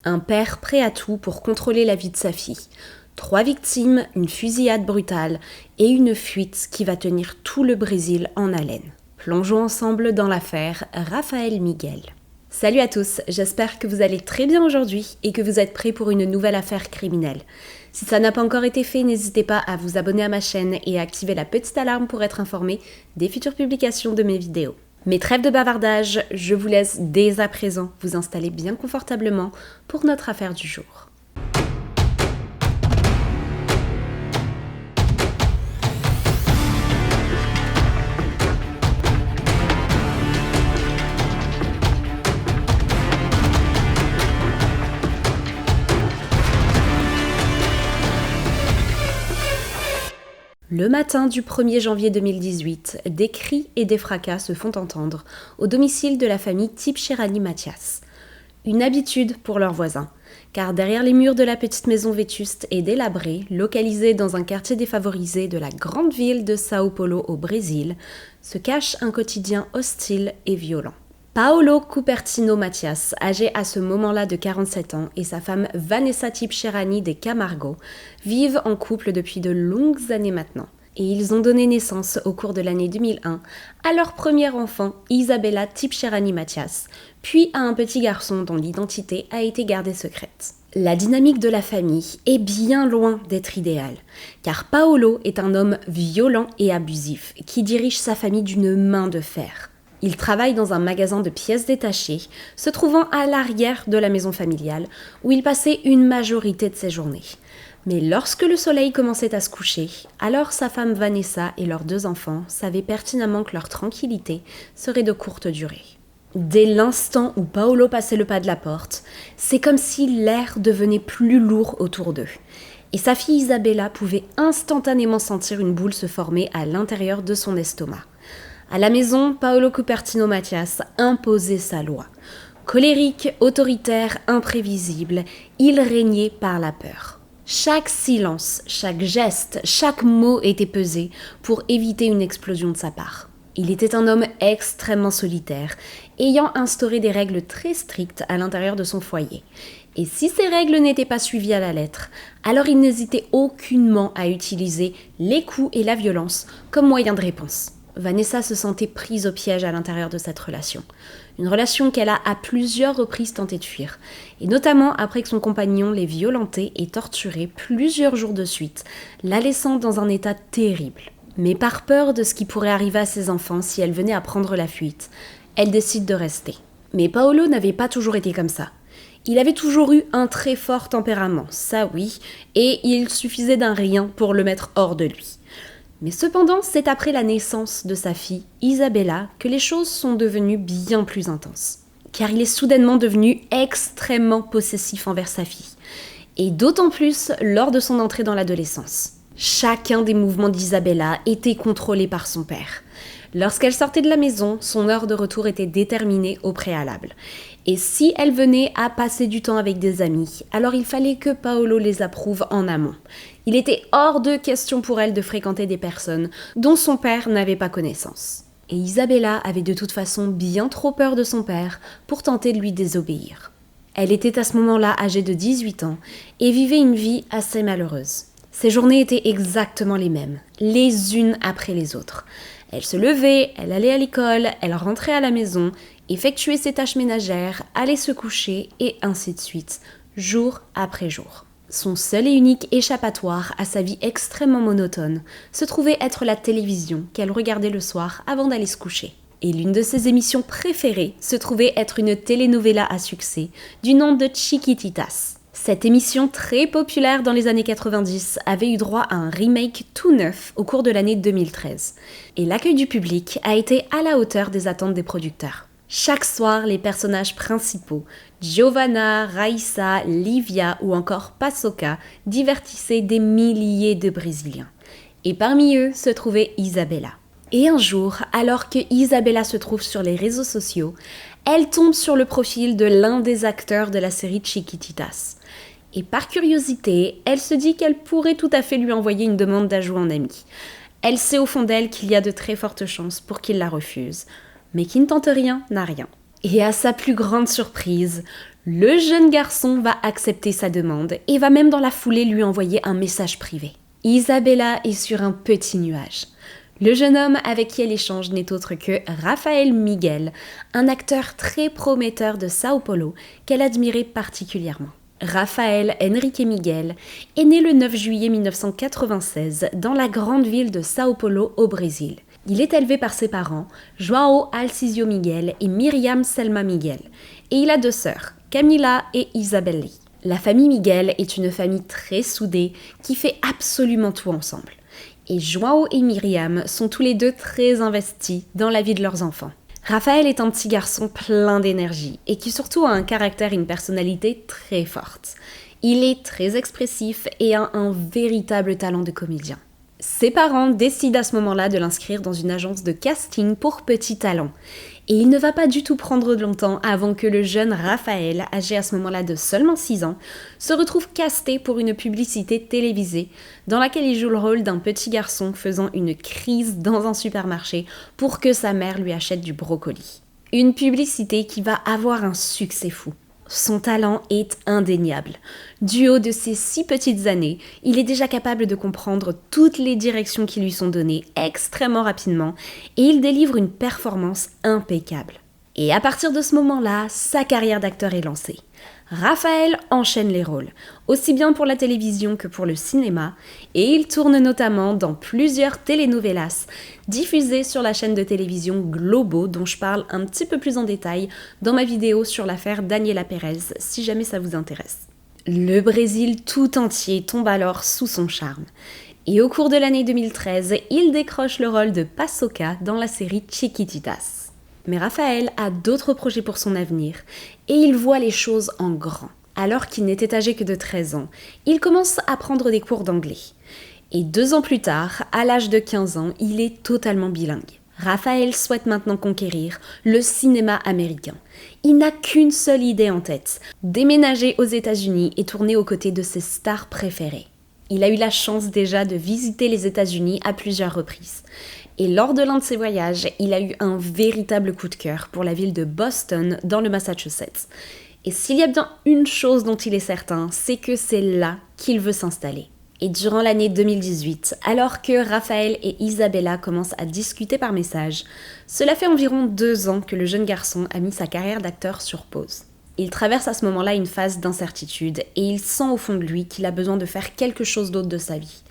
Un père prêt à tout pour contrôler la vie de sa fille. 3 victimes, une fusillade brutale et une fuite qui va tenir tout le Brésil en haleine. Plongeons ensemble dans l'affaire Rafael Miguel. Salut à tous, j'espère que vous allez très bien aujourd'hui et que vous êtes prêts pour une nouvelle affaire criminelle. Si ça n'a pas encore été fait, n'hésitez pas à vous abonner à ma chaîne et à activer la petite alarme pour être informé des futures publications de mes vidéos. Mais trêve de bavardage, je vous laisse dès à présent vous installer bien confortablement pour notre affaire du jour. Le matin du 1er janvier 2018, des cris et des fracas se font entendre au domicile de la famille Tibcherani Mathias. Une habitude pour leurs voisins, car derrière les murs de la petite maison vétuste et délabrée, localisée dans un quartier défavorisé de la grande ville de Sao Paulo au Brésil, se cache un quotidien hostile et violent. Paolo Cupertino Mathias, âgé à ce moment-là de 47 ans, et sa femme Vanessa Tibcherani de Camargo vivent en couple depuis de longues années maintenant. Et ils ont donné naissance au cours de l'année 2001 à leur premier enfant, Isabella Tibcherani Mathias, puis à un petit garçon dont l'identité a été gardée secrète. La dynamique de la famille est bien loin d'être idéale, car Paolo est un homme violent et abusif qui dirige sa famille d'une main de fer. Il travaille dans un magasin de pièces détachées, se trouvant à l'arrière de la maison familiale, où il passait une majorité de ses journées. Mais lorsque le soleil commençait à se coucher, alors sa femme Vanessa et leurs 2 enfants savaient pertinemment que leur tranquillité serait de courte durée. Dès l'instant où Paolo passait le pas de la porte, c'est comme si l'air devenait plus lourd autour d'eux. Et sa fille Isabella pouvait instantanément sentir une boule se former à l'intérieur de son estomac. À la maison, Paolo Cupertino Mathias imposait sa loi. Colérique, autoritaire, imprévisible, il régnait par la peur. Chaque silence, chaque geste, chaque mot était pesé pour éviter une explosion de sa part. Il était un homme extrêmement solitaire, ayant instauré des règles très strictes à l'intérieur de son foyer. Et si ces règles n'étaient pas suivies à la lettre, alors il n'hésitait aucunement à utiliser les coups et la violence comme moyen de réponse. Vanessa se sentait prise au piège à l'intérieur de cette relation. Une relation qu'elle a à plusieurs reprises tenté de fuir, et notamment après que son compagnon l'ait violentée et torturée plusieurs jours de suite, la laissant dans un état terrible. Mais par peur de ce qui pourrait arriver à ses enfants si elle venait à prendre la fuite, elle décide de rester. Mais Paolo n'avait pas toujours été comme ça. Il avait toujours eu un très fort tempérament, ça oui, et il suffisait d'un rien pour le mettre hors de lui. Mais cependant, c'est après la naissance de sa fille, Isabella, que les choses sont devenues bien plus intenses. Car il est soudainement devenu extrêmement possessif envers sa fille. Et d'autant plus lors de son entrée dans l'adolescence. Chacun des mouvements d'Isabella était contrôlé par son père. Lorsqu'elle sortait de la maison, son heure de retour était déterminée au préalable. Et si elle venait à passer du temps avec des amis, alors il fallait que Paolo les approuve en amont. Il était hors de question pour elle de fréquenter des personnes dont son père n'avait pas connaissance. Et Isabella avait de toute façon bien trop peur de son père pour tenter de lui désobéir. Elle était à ce moment-là âgée de 18 ans et vivait une vie assez malheureuse. Ses journées étaient exactement les mêmes, les unes après les autres. Elle se levait, elle allait à l'école, elle rentrait à la maison, effectuait ses tâches ménagères, allait se coucher et ainsi de suite, jour après jour. Son seul et unique échappatoire à sa vie extrêmement monotone se trouvait être la télévision qu'elle regardait le soir avant d'aller se coucher. Et l'une de ses émissions préférées se trouvait être une telenovela à succès du nom de Chiquititas. Cette émission très populaire dans les années 90 avait eu droit à un remake tout neuf au cours de l'année 2013. Et l'accueil du public a été à la hauteur des attentes des producteurs. Chaque soir, les personnages principaux, Giovanna, Raissa, Lívia ou encore Paçoca, divertissaient des milliers de Brésiliens. Et parmi eux se trouvait Isabella. Et un jour, alors que Isabella se trouve sur les réseaux sociaux, elle tombe sur le profil de l'un des acteurs de la série Chiquititas. Et par curiosité, elle se dit qu'elle pourrait tout à fait lui envoyer une demande d'ajout en ami. Elle sait au fond d'elle qu'il y a de très fortes chances pour qu'il la refuse. Mais qui ne tente rien n'a rien. Et à sa plus grande surprise, Le jeune garçon va accepter sa demande et va même dans la foulée lui envoyer un message privé. Isabella est sur un petit nuage. Le jeune homme avec qui elle échange n'est autre que Rafael Miguel, un acteur très prometteur de Sao Paulo qu'elle admirait particulièrement. Rafael Henrique Miguel est né le 9 juillet 1996 dans la grande ville de Sao Paulo au Brésil. Il est élevé par ses parents, João Alciso Miguel et Miriam Selma Miguel, et il a 2 sœurs, Camila et Isabelle. La famille Miguel est une famille très soudée qui fait absolument tout ensemble. Et João et Miriam sont tous les 2 très investis dans la vie de leurs enfants. Rafael est un petit garçon plein d'énergie et qui surtout a un caractère et une personnalité très forte. Il est très expressif et a un véritable talent de comédien. Ses parents décident à ce moment-là de l'inscrire dans une agence de casting pour petits talents. Et il ne va pas du tout prendre longtemps avant que le jeune Rafael, âgé à ce moment-là de seulement 6 ans, se retrouve casté pour une publicité télévisée dans laquelle il joue le rôle d'un petit garçon faisant une crise dans un supermarché pour que sa mère lui achète du brocoli. Une publicité qui va avoir un succès fou. Son talent est indéniable. Du haut de ses 6 petites années, il est déjà capable de comprendre toutes les directions qui lui sont données extrêmement rapidement et il délivre une performance impeccable. Et à partir de ce moment-là, sa carrière d'acteur est lancée. Rafael enchaîne les rôles, aussi bien pour la télévision que pour le cinéma, et il tourne notamment dans plusieurs telenovelas diffusées sur la chaîne de télévision Globo, dont je parle un petit peu plus en détail dans ma vidéo sur l'affaire Daniela Pérez, si jamais ça vous intéresse. Le Brésil tout entier tombe alors sous son charme. Et au cours de l'année 2013, il décroche le rôle de Paçoca dans la série Chiquititas. Mais Rafael a d'autres projets pour son avenir et il voit les choses en grand. Alors qu'il n'était âgé que de 13 ans, il commence à prendre des cours d'anglais. Et 2 ans plus tard, à l'âge de 15 ans, il est totalement bilingue. Rafael souhaite maintenant conquérir le cinéma américain. Il n'a qu'une seule idée en tête, déménager aux États-Unis et tourner aux côtés de ses stars préférées. Il a eu la chance déjà de visiter les États-Unis à plusieurs reprises. Et lors de l'un de ses voyages, il a eu un véritable coup de cœur pour la ville de Boston, dans le Massachusetts. Et s'il y a bien une chose dont il est certain, c'est que c'est là qu'il veut s'installer. Et durant l'année 2018, alors que Rafael et Isabella commencent à discuter par message, cela fait environ 2 ans que le jeune garçon a mis sa carrière d'acteur sur pause. Il traverse à ce moment-là une phase d'incertitude et il sent au fond de lui qu'il a besoin de faire quelque chose d'autre de sa vie.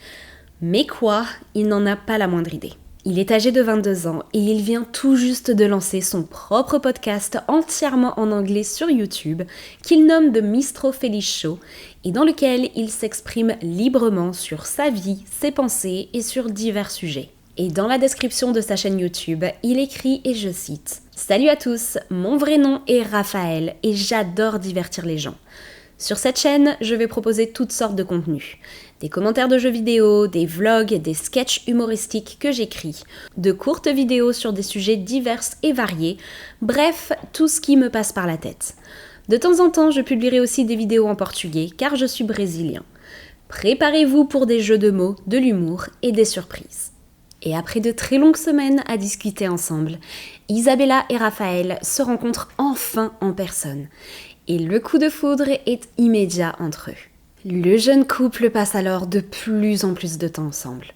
Mais quoi? Il n'en a pas la moindre idée. Il est âgé de 22 ans et il vient tout juste de lancer son propre podcast entièrement en anglais sur YouTube qu'il nomme The Mistro Feliz Show et dans lequel il s'exprime librement sur sa vie, ses pensées et sur divers sujets. Et dans la description de sa chaîne YouTube, il écrit, et je cite « Salut à tous, mon vrai nom est Raphaël et j'adore divertir les gens. Sur cette chaîne, je vais proposer toutes sortes de contenus. Des commentaires de jeux vidéo, des vlogs, des sketchs humoristiques que j'écris, de courtes vidéos sur des sujets divers et variés, bref, tout ce qui me passe par la tête. De temps en temps, je publierai aussi des vidéos en portugais car je suis brésilien. Préparez-vous pour des jeux de mots, de l'humour et des surprises. » Et après de très longues semaines à discuter ensemble, Isabella et Rafael se rencontrent enfin en personne. Et le coup de foudre est immédiat entre eux. Le jeune couple passe alors de plus en plus de temps ensemble.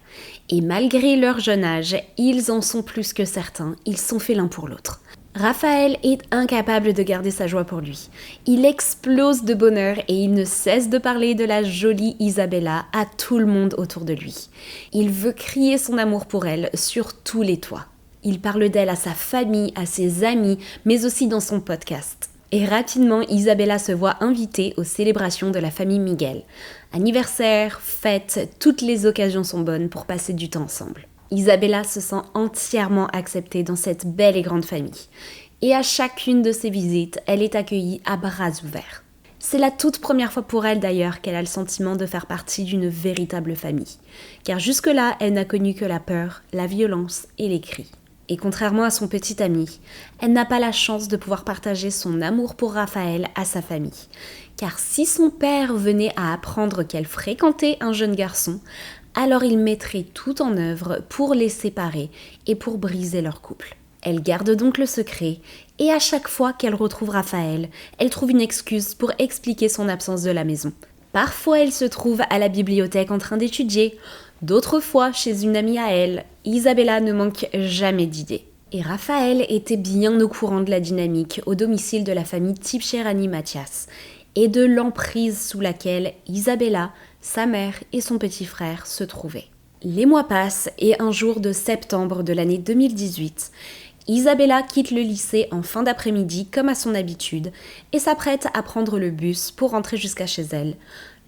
Et malgré leur jeune âge, ils en sont plus que certains, ils sont faits l'un pour l'autre. Rafael est incapable de garder sa joie pour lui. Il explose de bonheur et il ne cesse de parler de la jolie Isabella à tout le monde autour de lui. Il veut crier son amour pour elle sur tous les toits. Il parle d'elle à sa famille, à ses amis, mais aussi dans son podcast. Et rapidement, Isabella se voit invitée aux célébrations de la famille Miguel. Anniversaire, fête, toutes les occasions sont bonnes pour passer du temps ensemble. Isabella se sent entièrement acceptée dans cette belle et grande famille. Et à chacune de ses visites, elle est accueillie à bras ouverts. C'est la toute première fois pour elle d'ailleurs qu'elle a le sentiment de faire partie d'une véritable famille. Car jusque-là, elle n'a connu que la peur, la violence et les cris. Et contrairement à son petit ami, elle n'a pas la chance de pouvoir partager son amour pour Rafael à sa famille. Car si son père venait à apprendre qu'elle fréquentait un jeune garçon, alors il mettrait tout en œuvre pour les séparer et pour briser leur couple. Elle garde donc le secret Et à chaque fois qu'elle retrouve Raphaël, elle trouve une excuse pour expliquer son absence de la maison. Parfois, elle se trouve à la bibliothèque en train d'étudier. D'autres fois, chez une amie à elle. Isabella ne manque jamais d'idées. Et Raphaël était bien au courant de la dynamique au domicile de la famille Tibcherani-Mathias et de l'emprise sous laquelle Isabella, sa mère et son petit frère se trouvaient. Les mois passent et un jour de septembre de l'année 2018, Isabella quitte le lycée en fin d'après-midi comme à son habitude et s'apprête à prendre le bus pour rentrer jusqu'à chez elle,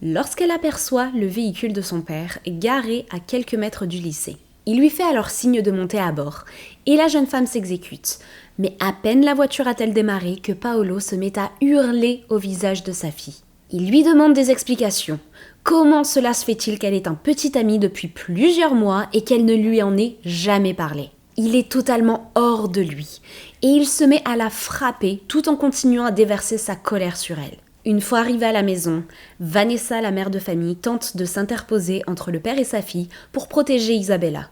lorsqu'elle aperçoit le véhicule de son père garé à quelques mètres du lycée. Il lui fait alors signe de monter à bord et la jeune femme s'exécute. Mais à peine la voiture a-t-elle démarré que Paolo se met à hurler au visage de sa fille. Il lui demande des explications. Comment cela se fait-il qu'elle est un petit ami depuis plusieurs mois et qu'elle ne lui en ait jamais parlé ? Il est totalement hors de lui et il se met à la frapper tout en continuant à déverser sa colère sur elle. Une fois arrivée à la maison, Vanessa, la mère de famille, tente de s'interposer entre le père et sa fille pour protéger Isabella.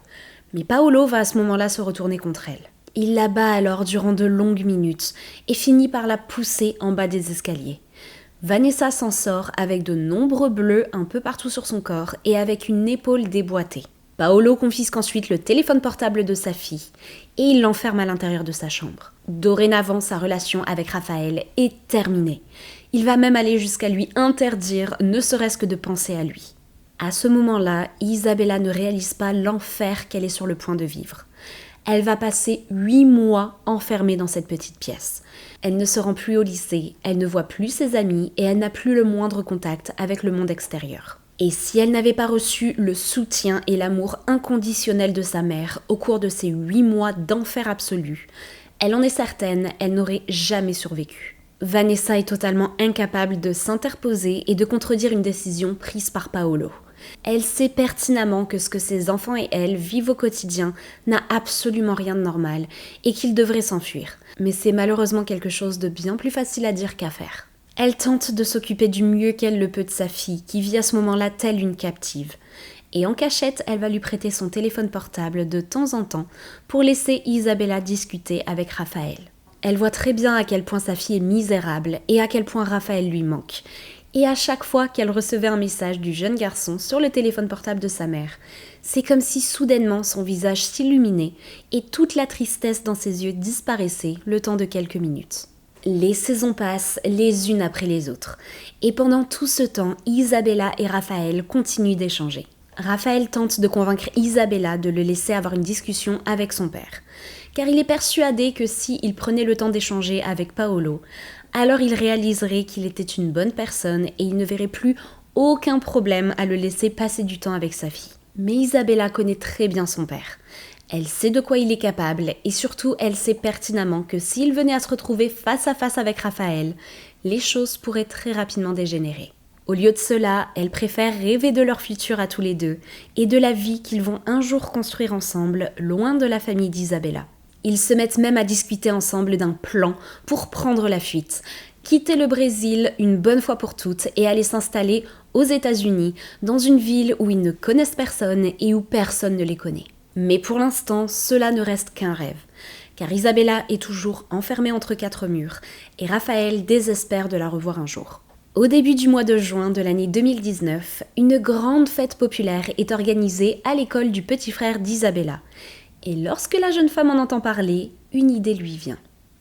Mais Paolo va à ce moment-là se retourner contre elle. Il la bat alors durant de longues minutes et finit par la pousser en bas des escaliers. Vanessa s'en sort avec de nombreux bleus un peu partout sur son corps et avec une épaule déboîtée. Paolo confisque ensuite le téléphone portable de sa fille et il l'enferme à l'intérieur de sa chambre. Dorénavant, sa relation avec Raphaël est terminée. Il va même aller jusqu'à lui interdire ne serait-ce que de penser à lui. À ce moment-là, Isabella ne réalise pas l'enfer qu'elle est sur le point de vivre. Elle va passer 8 mois enfermée dans cette petite pièce. Elle ne se rend plus au lycée, elle ne voit plus ses amis et elle n'a plus le moindre contact avec le monde extérieur. Et si elle n'avait pas reçu le soutien et l'amour inconditionnel de sa mère au cours de ces 8 mois d'enfer absolu, elle en est certaine, elle n'aurait jamais survécu. Vanessa est totalement incapable de s'interposer et de contredire une décision prise par Paolo. Elle sait pertinemment que ce que ses enfants et elle vivent au quotidien n'a absolument rien de normal et qu'ils devraient s'enfuir. Mais c'est malheureusement quelque chose de bien plus facile à dire qu'à faire. Elle tente de s'occuper du mieux qu'elle le peut de sa fille, qui vit à ce moment-là telle une captive. Et en cachette, elle va lui prêter son téléphone portable de temps en temps pour laisser Isabella discuter avec Raphaël. Elle voit très bien à quel point sa fille est misérable et à quel point Raphaël lui manque. Et à chaque fois qu'elle recevait un message du jeune garçon sur le téléphone portable de sa mère, c'est comme si soudainement son visage s'illuminait et toute la tristesse dans ses yeux disparaissait le temps de quelques minutes. Les saisons passent les unes après les autres, et pendant tout ce temps, Isabella et Raphaël continuent d'échanger. Raphaël tente de convaincre Isabella de le laisser avoir une discussion avec son père, car il est persuadé que s'il prenait le temps d'échanger avec Paolo, alors il réaliserait qu'il était une bonne personne et il ne verrait plus aucun problème à le laisser passer du temps avec sa fille. Mais Isabella connaît très bien son père. Elle sait de quoi il est capable et surtout elle sait pertinemment que s'il venait à se retrouver face à face avec Raphaël, les choses pourraient très rapidement dégénérer. Au lieu de cela, elle préfère rêver de leur futur à tous les deux et de la vie qu'ils vont un jour construire ensemble, loin de la famille d'Isabella. Ils se mettent même à discuter ensemble d'un plan pour prendre la fuite, quitter le Brésil une bonne fois pour toutes et aller s'installer aux États-Unis, dans une ville où ils ne connaissent personne et où personne ne les connaît. Mais pour l'instant, cela ne reste qu'un rêve, car Isabella est toujours enfermée entre 4 murs et Raphaël désespère de la revoir un jour. Au début du mois de juin de l'année 2019, une grande fête populaire est organisée à l'école du petit frère d'Isabella. Et lorsque la jeune femme en entend parler, une idée lui vient.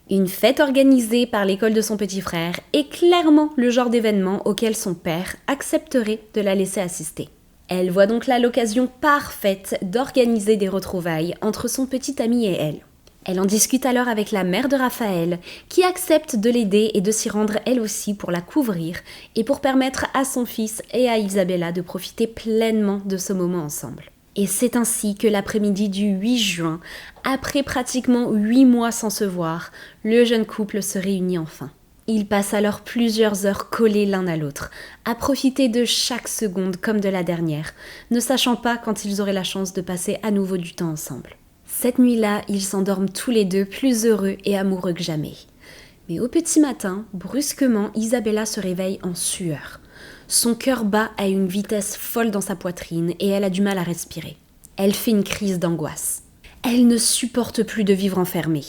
Une fête organisée par l'école de son petit frère est clairement le genre d'événement auquel son père accepterait de la laisser assister. Elle voit donc là l'occasion parfaite d'organiser des retrouvailles entre son petit ami et elle. Elle en discute alors avec la mère de Raphaël, qui accepte de l'aider et de s'y rendre elle aussi pour la couvrir et pour permettre à son fils et à Isabella de profiter pleinement de ce moment ensemble. Et c'est ainsi que l'après-midi du 8 juin, après pratiquement 8 mois sans se voir, le jeune couple se réunit enfin. Ils passent alors plusieurs heures collés l'un à l'autre, à profiter de chaque seconde comme de la dernière, ne sachant pas quand ils auraient la chance de passer à nouveau du temps ensemble. Cette nuit-là, ils s'endorment tous les deux plus heureux et amoureux que jamais. Mais au petit matin, brusquement, Isabella se réveille en sueur. Son cœur bat à une vitesse folle dans sa poitrine et elle a du mal à respirer. Elle fait une crise d'angoisse. Elle ne supporte plus de vivre enfermée.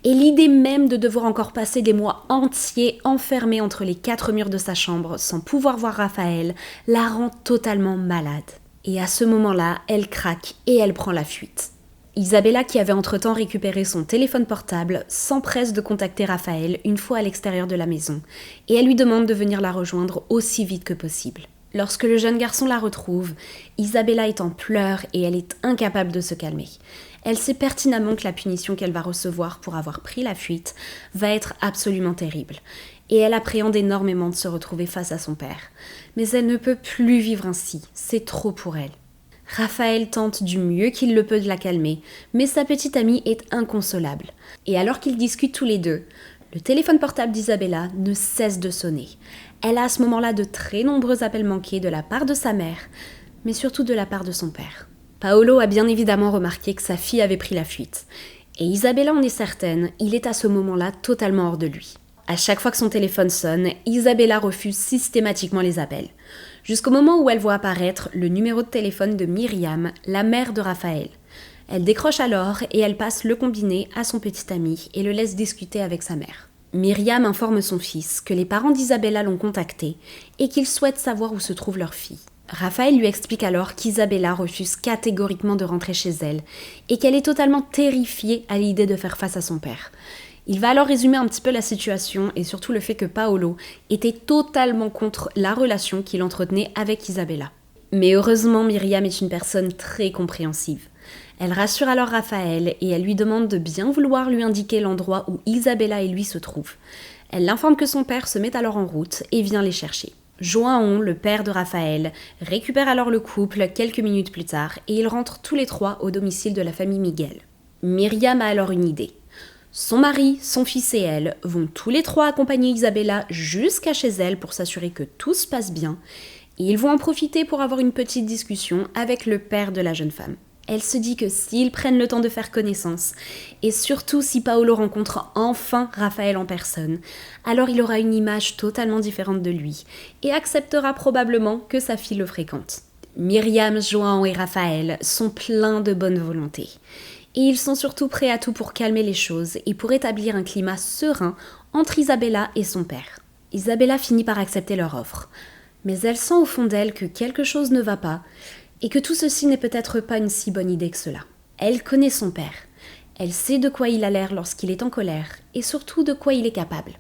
Et l'idée même de devoir encore passer des mois entiers enfermée entre les 4 murs de sa chambre sans pouvoir voir Raphaël la rend totalement malade. Et à ce moment-là, elle craque et elle prend la fuite. Isabella, qui avait entre-temps récupéré son téléphone portable, s'empresse de contacter Raphaël une fois à l'extérieur de la maison et elle lui demande de venir la rejoindre aussi vite que possible. Lorsque le jeune garçon la retrouve, Isabella est en pleurs et elle est incapable de se calmer. Elle sait pertinemment que la punition qu'elle va recevoir pour avoir pris la fuite va être absolument terrible. Et elle appréhende énormément de se retrouver face à son père. Mais elle ne peut plus vivre ainsi, c'est trop pour elle. Raphaël tente du mieux qu'il le peut de la calmer, mais sa petite amie est inconsolable. Et alors qu'ils discutent tous les deux, le téléphone portable d'Isabella ne cesse de sonner. Elle a à ce moment-là de très nombreux appels manqués de la part de sa mère, mais surtout de la part de son père. Paolo a bien évidemment remarqué que sa fille avait pris la fuite. Et Isabella en est certaine, il est à ce moment-là totalement hors de lui. À chaque fois que son téléphone sonne, Isabella refuse systématiquement les appels. Jusqu'au moment où elle voit apparaître le numéro de téléphone de Myriam, la mère de Raphaël. Elle décroche alors et elle passe le combiné à son petit ami et le laisse discuter avec sa mère. Myriam informe son fils que les parents d'Isabella l'ont contacté et qu'ils souhaitent savoir où se trouve leur fille. Raphaël lui explique alors qu'Isabella refuse catégoriquement de rentrer chez elle et qu'elle est totalement terrifiée à l'idée de faire face à son père. Il va alors résumer un petit peu la situation et surtout le fait que Paolo était totalement contre la relation qu'il entretenait avec Isabella. Mais heureusement, Myriam est une personne très compréhensive. Elle rassure alors Raphaël et elle lui demande de bien vouloir lui indiquer l'endroit où Isabella et lui se trouvent. Elle l'informe que son père se met alors en route et vient les chercher. João, le père de Raphaël, récupère alors le couple quelques minutes plus tard et ils rentrent tous les trois au domicile de la famille Miguel. Myriam a alors une idée. Son mari, son fils et elle vont tous les trois accompagner Isabella jusqu'à chez elle pour s'assurer que tout se passe bien et ils vont en profiter pour avoir une petite discussion avec le père de la jeune femme. Elle se dit que s'ils prennent le temps de faire connaissance, et surtout si Paolo rencontre enfin Raphaël en personne, alors il aura une image totalement différente de lui, et acceptera probablement que sa fille le fréquente. Myriam, João et Raphaël sont pleins de bonne volonté, et ils sont surtout prêts à tout pour calmer les choses et pour établir un climat serein entre Isabella et son père. Isabella finit par accepter leur offre, mais elle sent au fond d'elle que quelque chose ne va pas, et que tout ceci n'est peut-être pas une si bonne idée que cela. Elle connaît son père. Elle sait de quoi il a l'air lorsqu'il est en colère, et surtout de quoi il est capable.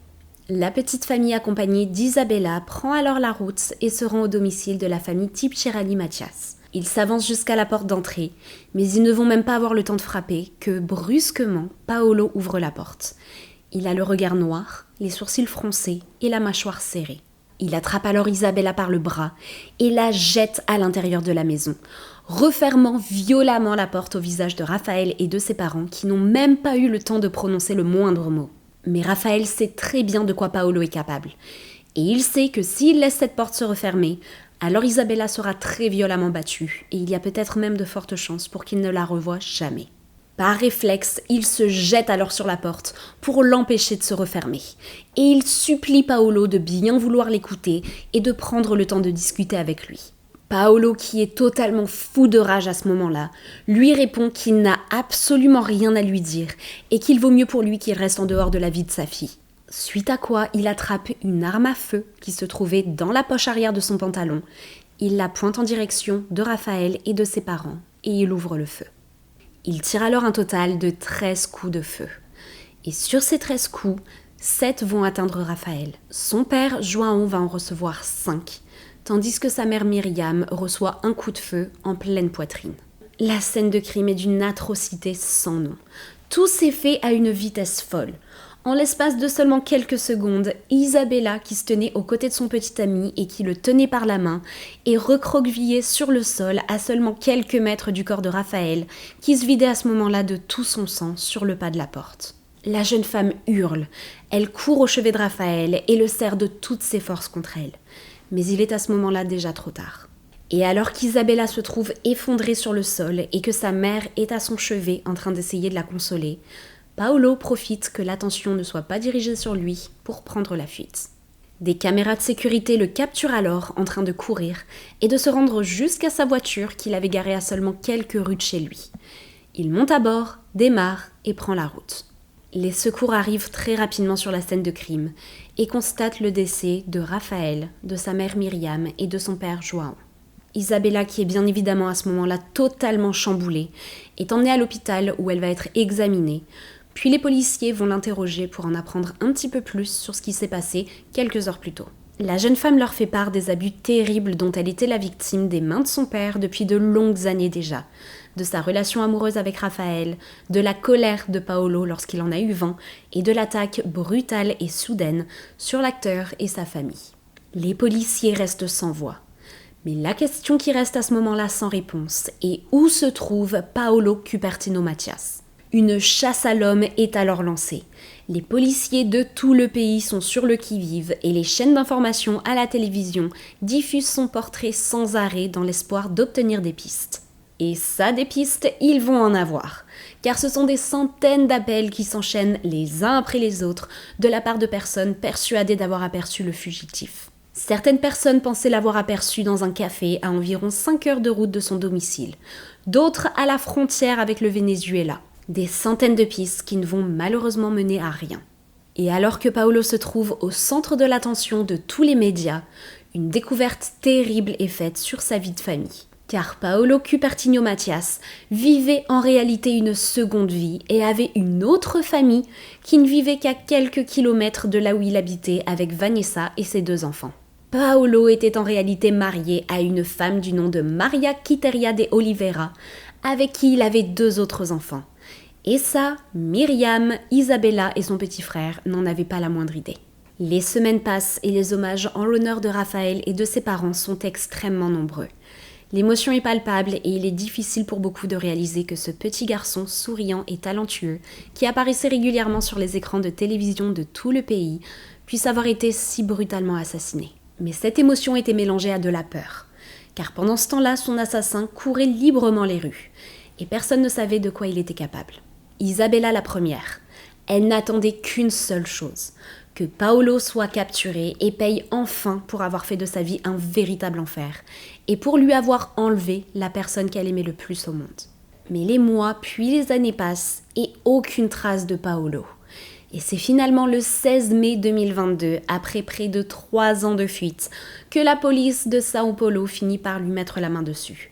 La petite famille accompagnée d'Isabella prend alors la route et se rend au domicile de la famille Tibcherani Mathias. Ils s'avancent jusqu'à la porte d'entrée, mais ils ne vont même pas avoir le temps de frapper que, brusquement, Paolo ouvre la porte. Il a le regard noir, les sourcils froncés et la mâchoire serrée. Il attrape alors Isabella par le bras et la jette à l'intérieur de la maison, refermant violemment la porte au visage de Raphaël et de ses parents qui n'ont même pas eu le temps de prononcer le moindre mot. Mais Raphaël sait très bien de quoi Paolo est capable. Et il sait que s'il laisse cette porte se refermer, alors Isabella sera très violemment battue et il y a peut-être même de fortes chances pour qu'il ne la revoie jamais. Par réflexe, il se jette alors sur la porte pour l'empêcher de se refermer. Et il supplie Paolo de bien vouloir l'écouter et de prendre le temps de discuter avec lui. Paolo, qui est totalement fou de rage à ce moment-là, lui répond qu'il n'a absolument rien à lui dire et qu'il vaut mieux pour lui qu'il reste en dehors de la vie de sa fille. Suite à quoi, il attrape une arme à feu qui se trouvait dans la poche arrière de son pantalon. Il la pointe en direction de Raphaël et de ses parents et il ouvre le feu. Il tire alors un total de 13 coups de feu. Et sur ces 13 coups, 7 vont atteindre Raphaël. Son père, João, va en recevoir 5, tandis que sa mère Myriam reçoit un coup de feu en pleine poitrine. La scène de crime est d'une atrocité sans nom. Tout s'est fait à une vitesse folle. En l'espace de seulement quelques secondes, Isabella, qui se tenait aux côtés de son petit ami et qui le tenait par la main, est recroquevillée sur le sol à seulement quelques mètres du corps de Raphaël, qui se vidait à ce moment-là de tout son sang sur le pas de la porte. La jeune femme hurle, elle court au chevet de Raphaël et le serre de toutes ses forces contre elle. Mais il est à ce moment-là déjà trop tard. Et alors qu'Isabella se trouve effondrée sur le sol et que sa mère est à son chevet en train d'essayer de la consoler, Paolo profite que l'attention ne soit pas dirigée sur lui pour prendre la fuite. Des caméras de sécurité le capturent alors en train de courir et de se rendre jusqu'à sa voiture qu'il avait garée à seulement quelques rues de chez lui. Il monte à bord, démarre et prend la route. Les secours arrivent très rapidement sur la scène de crime et constatent le décès de Raphaël, de sa mère Myriam et de son père João. Isabella, qui est bien évidemment à ce moment-là totalement chamboulée, est emmenée à l'hôpital où elle va être examinée. Puis les policiers vont l'interroger pour en apprendre un petit peu plus sur ce qui s'est passé quelques heures plus tôt. La jeune femme leur fait part des abus terribles dont elle était la victime des mains de son père depuis de longues années déjà, de sa relation amoureuse avec Raphaël, de la colère de Paolo lorsqu'il en a eu vent, et de l'attaque brutale et soudaine sur l'acteur et sa famille. Les policiers restent sans voix. Mais la question qui reste à ce moment-là sans réponse est où se trouve Paolo Cupertino Mathias ? Une chasse à l'homme est alors lancée. Les policiers de tout le pays sont sur le qui-vive et les chaînes d'information à la télévision diffusent son portrait sans arrêt dans l'espoir d'obtenir des pistes. Et ça, des pistes, ils vont en avoir. Car ce sont des centaines d'appels qui s'enchaînent les uns après les autres de la part de personnes persuadées d'avoir aperçu le fugitif. Certaines personnes pensaient l'avoir aperçu dans un café à environ 5 heures de route de son domicile. D'autres à la frontière avec le Venezuela. Des centaines de pistes qui ne vont malheureusement mener à rien. Et alors que Paolo se trouve au centre de l'attention de tous les médias, une découverte terrible est faite sur sa vie de famille. Car Paolo Cupertino Mathias vivait en réalité une seconde vie et avait une autre famille qui ne vivait qu'à quelques kilomètres de là où il habitait avec Vanessa et ses 2 enfants. Paolo était en réalité marié à une femme du nom de Maria Quiteria de Oliveira, avec qui il avait 2 autres enfants. Et ça, Myriam, Isabella et son petit frère n'en avaient pas la moindre idée. Les semaines passent et les hommages en l'honneur de Raphaël et de ses parents sont extrêmement nombreux. L'émotion est palpable et il est difficile pour beaucoup de réaliser que ce petit garçon souriant et talentueux, qui apparaissait régulièrement sur les écrans de télévision de tout le pays, puisse avoir été si brutalement assassiné. Mais cette émotion était mélangée à de la peur, car pendant ce temps-là, son assassin courait librement les rues, et personne ne savait de quoi il était capable. Isabella la première, elle n'attendait qu'une seule chose, que Paolo soit capturé et paye enfin pour avoir fait de sa vie un véritable enfer, et pour lui avoir enlevé la personne qu'elle aimait le plus au monde. Mais les mois puis les années passent et aucune trace de Paolo. Et c'est finalement le 16 mai 2022, après près de 3 ans de fuite, que la police de São Paulo finit par lui mettre la main dessus,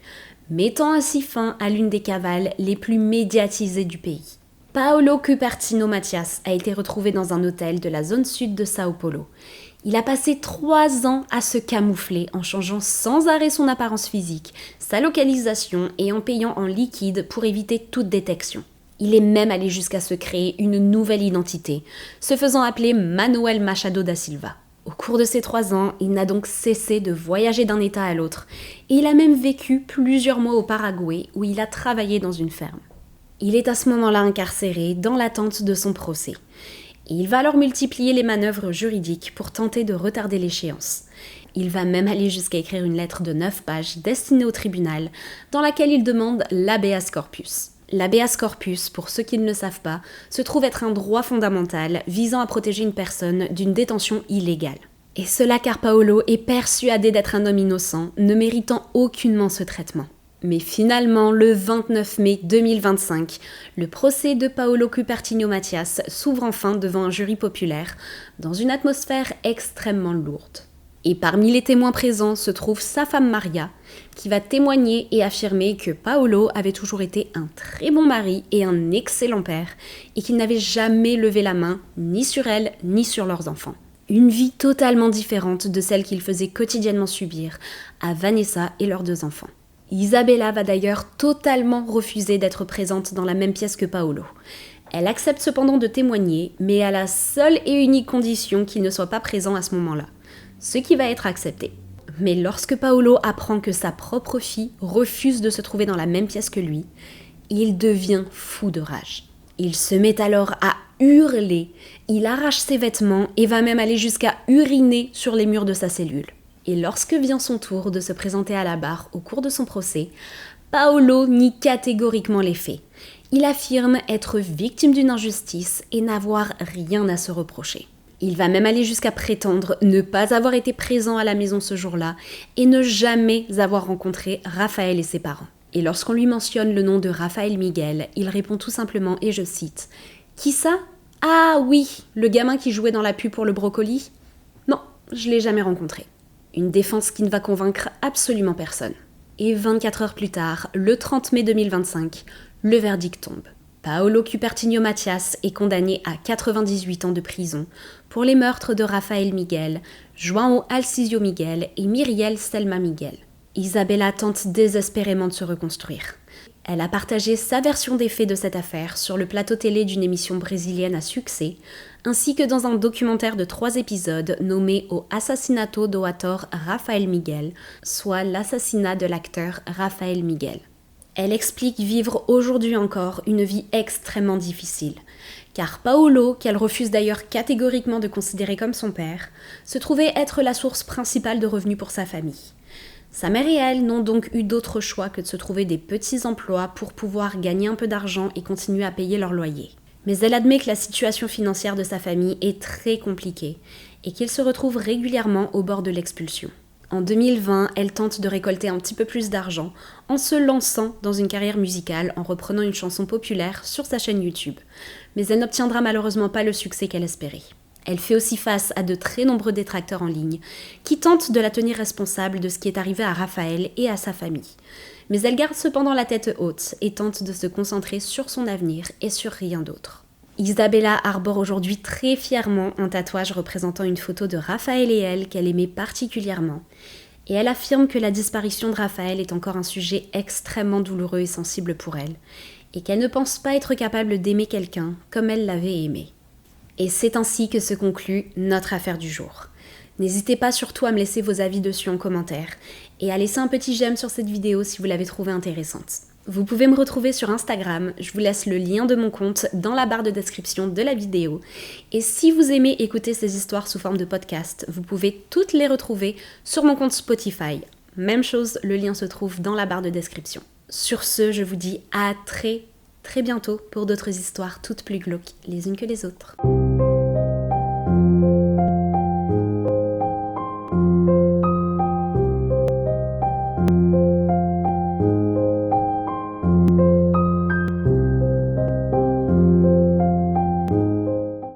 mettant ainsi fin à l'une des cavales les plus médiatisées du pays. Paolo Cupertino Mathias a été retrouvé dans un hôtel de la zone sud de São Paulo. Il a passé 3 ans à se camoufler en changeant sans arrêt son apparence physique, sa localisation et en payant en liquide pour éviter toute détection. Il est même allé jusqu'à se créer une nouvelle identité, se faisant appeler Manuel Machado da Silva. Au cours de ces 3 ans, il n'a donc cessé de voyager d'un état à l'autre, et il a même vécu plusieurs mois au Paraguay où il a travaillé dans une ferme. Il est à ce moment-là incarcéré dans l'attente de son procès. Et il va alors multiplier les manœuvres juridiques pour tenter de retarder l'échéance. Il va même aller jusqu'à écrire une lettre de 9 pages destinée au tribunal dans laquelle il demande l'habeas corpus. L'habeas corpus, pour ceux qui ne le savent pas, se trouve être un droit fondamental visant à protéger une personne d'une détention illégale. Et cela car Paolo est persuadé d'être un homme innocent, ne méritant aucunement ce traitement. Mais finalement, le 29 mai 2025, le procès de Paolo Cupertino Mathias s'ouvre enfin devant un jury populaire, dans une atmosphère extrêmement lourde. Et parmi les témoins présents se trouve sa femme Maria, qui va témoigner et affirmer que Paolo avait toujours été un très bon mari et un excellent père, et qu'il n'avait jamais levé la main, ni sur elle, ni sur leurs enfants. Une vie totalement différente de celle qu'il faisait quotidiennement subir à Vanessa et leurs 2 enfants. Isabella va d'ailleurs totalement refuser d'être présente dans la même pièce que Paolo. Elle accepte cependant de témoigner, mais à la seule et unique condition qu'il ne soit pas présent à ce moment-là, ce qui va être accepté. Mais lorsque Paolo apprend que sa propre fille refuse de se trouver dans la même pièce que lui, il devient fou de rage. Il se met alors à hurler, il arrache ses vêtements et va même aller jusqu'à uriner sur les murs de sa cellule. Et lorsque vient son tour de se présenter à la barre au cours de son procès, Paolo nie catégoriquement les faits. Il affirme être victime d'une injustice et n'avoir rien à se reprocher. Il va même aller jusqu'à prétendre ne pas avoir été présent à la maison ce jour-là et ne jamais avoir rencontré Raphaël et ses parents. Et lorsqu'on lui mentionne le nom de Rafael Miguel, il répond tout simplement, et je cite, « Qui ça ? Ah oui, le gamin qui jouait dans la pub pour le brocoli ? Non, je l'ai jamais rencontré. » Une défense qui ne va convaincre absolument personne. Et 24 heures plus tard, le 30 mai 2025, le verdict tombe. Paolo Cupertino Matias est condamné à 98 ans de prison pour les meurtres de Rafael Miguel, João Alciso Miguel et Miriel Selma Miguel. Isabella tente désespérément de se reconstruire. Elle a partagé sa version des faits de cette affaire sur le plateau télé d'une émission brésilienne à succès, ainsi que dans un documentaire de 3 épisodes nommé O Assassinato do Ator Rafael Miguel, soit l'assassinat de l'acteur Rafael Miguel. Elle explique vivre aujourd'hui encore une vie extrêmement difficile, car Paolo, qu'elle refuse d'ailleurs catégoriquement de considérer comme son père, se trouvait être la source principale de revenus pour sa famille. Sa mère et elle n'ont donc eu d'autre choix que de se trouver des petits emplois pour pouvoir gagner un peu d'argent et continuer à payer leur loyer. Mais elle admet que la situation financière de sa famille est très compliquée et qu'ils se retrouvent régulièrement au bord de l'expulsion. En 2020, elle tente de récolter un petit peu plus d'argent en se lançant dans une carrière musicale en reprenant une chanson populaire sur sa chaîne YouTube. Mais elle n'obtiendra malheureusement pas le succès qu'elle espérait. Elle fait aussi face à de très nombreux détracteurs en ligne qui tentent de la tenir responsable de ce qui est arrivé à Rafael et à sa famille. Mais elle garde cependant la tête haute et tente de se concentrer sur son avenir et sur rien d'autre. Isabella arbore aujourd'hui très fièrement un tatouage représentant une photo de Rafael et elle qu'elle aimait particulièrement. Et elle affirme que la disparition de Rafael est encore un sujet extrêmement douloureux et sensible pour elle, et qu'elle ne pense pas être capable d'aimer quelqu'un comme elle l'avait aimé. Et c'est ainsi que se conclut notre affaire du jour. N'hésitez pas surtout à me laisser vos avis dessus en commentaire, et à laisser un petit j'aime sur cette vidéo si vous l'avez trouvée intéressante. Vous pouvez me retrouver sur Instagram, je vous laisse le lien de mon compte dans la barre de description de la vidéo. Et si vous aimez écouter ces histoires sous forme de podcast, vous pouvez toutes les retrouver sur mon compte Spotify. Même chose, le lien se trouve dans la barre de description. Sur ce, je vous dis à très bientôt pour d'autres histoires toutes plus glauques les unes que les autres.